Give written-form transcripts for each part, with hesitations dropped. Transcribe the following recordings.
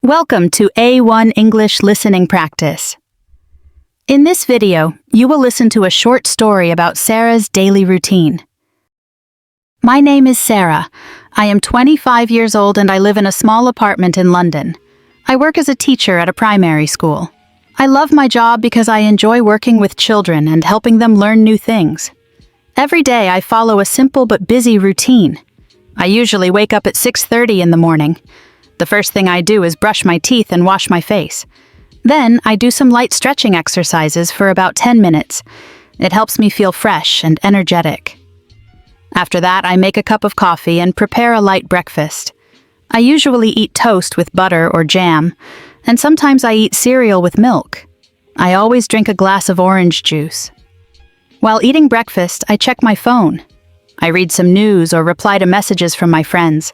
Welcome to A1 English Listening Practice. In this video, you will listen to a short story about Sarah's daily routine. My name is Sarah. I am 25 years old and I live in a small apartment in London. I work as a teacher at a primary school. I love my job because I enjoy working with children and helping them learn new things. Every day I follow a simple but busy routine. I usually wake up at 6:30 in the morning. The first thing I do is brush my teeth and wash my face. Then I do some light stretching exercises for about 10 minutes. It helps me feel fresh and energetic. After that, I make a cup of coffee and prepare a light breakfast. I usually eat toast with butter or jam, and sometimes I eat cereal with milk. I always drink a glass of orange juice. While eating breakfast, I check my phone. I read some news or reply to messages from my friends.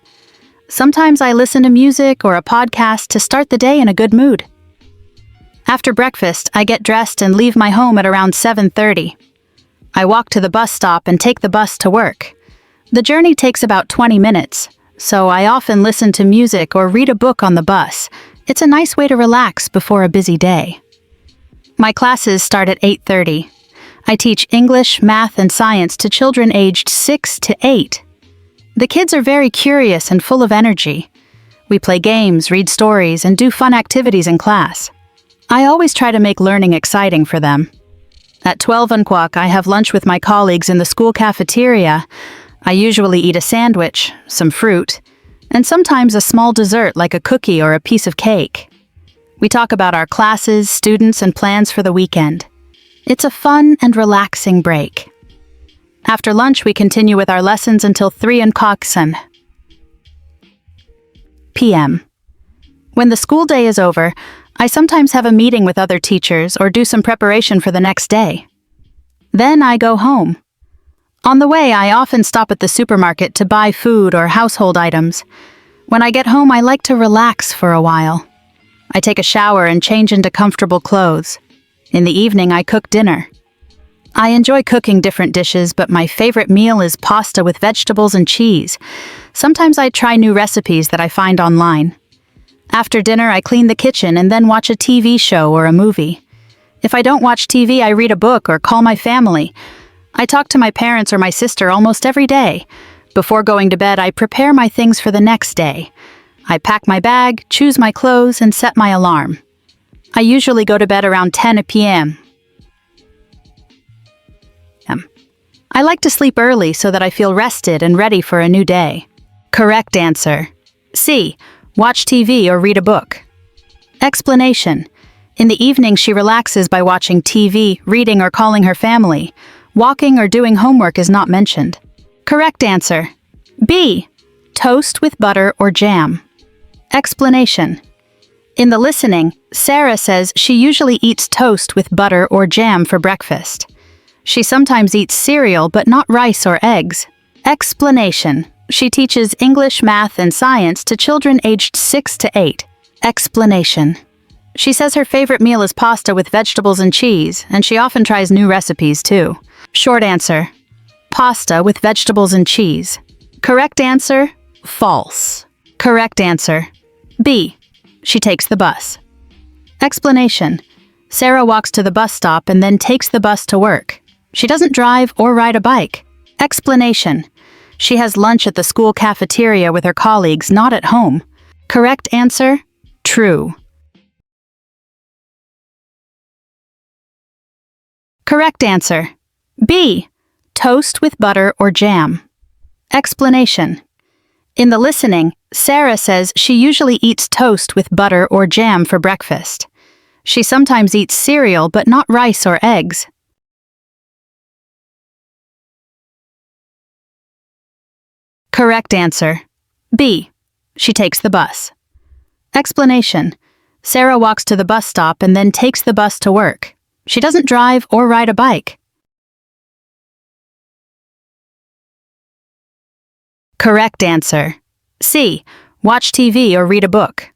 Sometimes I listen to music or a podcast to start the day in a good mood. After breakfast, I get dressed and leave my home at around 7:30. I walk to the bus stop and take the bus to work. The journey takes about 20 minutes, so I often listen to music or read a book on the bus. It's a nice way to relax before a busy day. My classes start at 8:30. I teach English, math, and science to children aged 6 to 8. The kids are very curious and full of energy. We play games, read stories, and do fun activities in class. I always try to make learning exciting for them. At 12 o'clock, I have lunch with my colleagues in the school cafeteria. I usually eat a sandwich, some fruit, and sometimes a small dessert like a cookie or a piece of cake. We talk about our classes, students, and plans for the weekend. It's a fun and relaxing break. After lunch, we continue with our lessons until 3 o'clock p.m. When the school day is over, I sometimes have a meeting with other teachers or do some preparation for the next day. Then I go home. On the way, I often stop at the supermarket to buy food or household items. When I get home, I like to relax for a while. I take a shower and change into comfortable clothes. In the evening, I cook dinner. I enjoy cooking different dishes, but my favorite meal is pasta with vegetables and cheese. Sometimes I try new recipes that I find online. After dinner, I clean the kitchen and then watch a TV show or a movie. If I don't watch TV, I read a book or call my family. I talk to my parents or my sister almost every day. Before going to bed, I prepare my things for the next day. I pack my bag, choose my clothes, and set my alarm. I usually go to bed around 10 p.m. I like to sleep early so that I feel rested and ready for a new day. Correct answer. C. Watch TV or read a book. Explanation. In the evening, she relaxes by watching TV, reading, or calling her family. Walking or doing homework is not mentioned. Correct answer. B. Toast with butter or jam. Explanation. In the listening, Sarah says she usually eats toast with butter or jam for breakfast. She sometimes eats cereal but not rice or eggs. Explanation. She teaches English, math, and science to children aged 6 to 8. Explanation. She says her favorite meal is pasta with vegetables and cheese, and she often tries new recipes too. Short answer. Pasta with vegetables and cheese. Correct answer. False. Correct answer. B. She takes the bus. Explanation. Sarah walks to the bus stop and then takes the bus to work. She doesn't drive or ride a bike. Explanation. She has lunch at the school cafeteria with her colleagues, not at home. Correct answer. True. Correct answer. B. Toast with butter or jam. Explanation. In the listening, Sarah says she usually eats toast with butter or jam for breakfast. She sometimes eats cereal but not rice or eggs. Correct answer. B. She takes the bus. Explanation. Sarah walks to the bus stop and then takes the bus to work. She doesn't drive or ride a bike. Correct answer. C. Watch TV or read a book.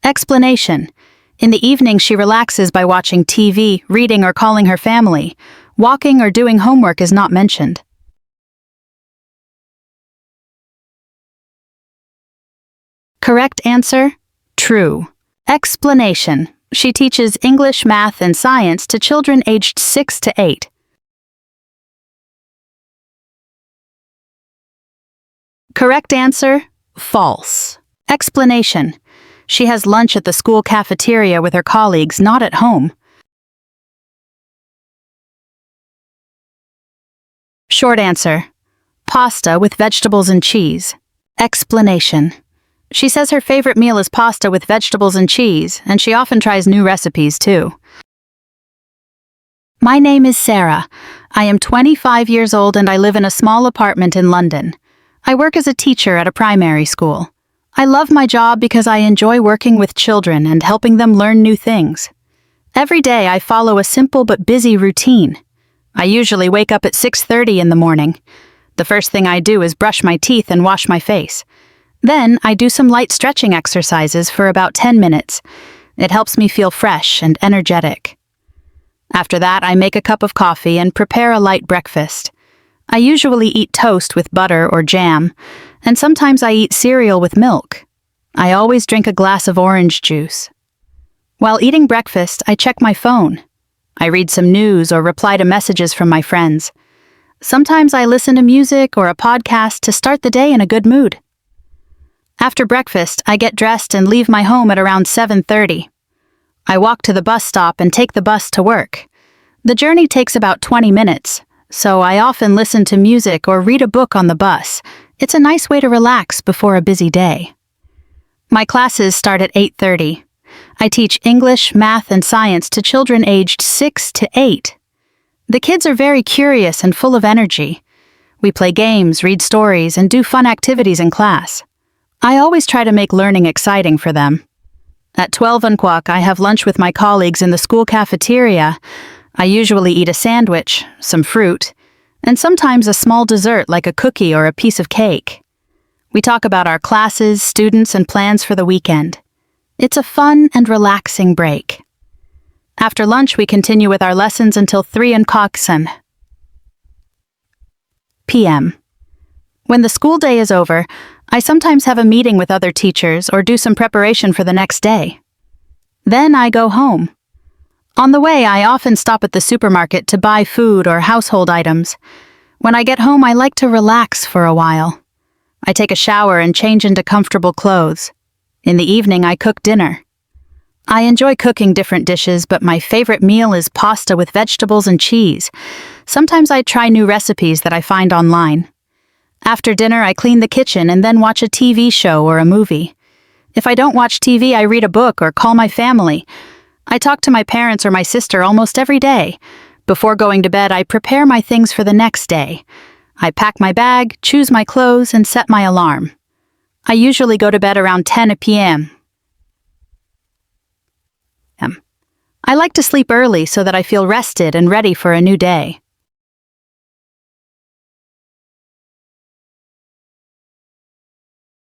Explanation. In the evening, she relaxes by watching TV, reading, or calling her family. Walking or doing homework is not mentioned. Correct answer. True. Explanation. She teaches English, math, and science to children aged 6 to 8. Correct answer, false. Explanation. She has lunch at the school cafeteria with her colleagues, not at home. Short answer. Pasta with vegetables and cheese. Explanation. She says her favorite meal is pasta with vegetables and cheese, and she often tries new recipes too. My name is Sarah. I am 25 years old and I live in a small apartment in London. I work as a teacher at a primary school. I love my job because I enjoy working with children and helping them learn new things. Every day I follow a simple but busy routine. I usually wake up at 6:30 in the morning. The first thing I do is brush my teeth and wash my face. Then I do some light stretching exercises for about 10 minutes. It helps me feel fresh and energetic. After that, I make a cup of coffee and prepare a light breakfast. I usually eat toast with butter or jam, and sometimes I eat cereal with milk. I always drink a glass of orange juice. While eating breakfast, I check my phone. I read some news or reply to messages from my friends. Sometimes I listen to music or a podcast to start the day in a good mood. After breakfast, I get dressed and leave my home at around 7:30. I walk to the bus stop and take the bus to work. The journey takes about 20 minutes, so I often listen to music or read a book on the bus. It's a nice way to relax before a busy day. My classes start at 8:30. I teach English, math, and science to children aged 6 to 8. The kids are very curious and full of energy. We play games, read stories, and do fun activities in class. I always try to make learning exciting for them. At 12 o'clock, I have lunch with my colleagues in the school cafeteria. I usually eat a sandwich, some fruit, and sometimes a small dessert like a cookie or a piece of cake. We talk about our classes, students, and plans for the weekend. It's a fun and relaxing break. After lunch, we continue with our lessons until 3 o'clock p.m. When the school day is over, I sometimes have a meeting with other teachers or do some preparation for the next day. Then I go home. On the way, I often stop at the supermarket to buy food or household items. When I get home, I like to relax for a while. I take a shower and change into comfortable clothes. In the evening, I cook dinner. I enjoy cooking different dishes, but my favorite meal is pasta with vegetables and cheese. Sometimes I try new recipes that I find online. After dinner, I clean the kitchen and then watch a TV show or a movie. If I don't watch TV, I read a book or call my family. I talk to my parents or my sister almost every day. Before going to bed, I prepare my things for the next day. I pack my bag, choose my clothes, and set my alarm. I usually go to bed around 10 p.m. I like to sleep early so that I feel rested and ready for a new day.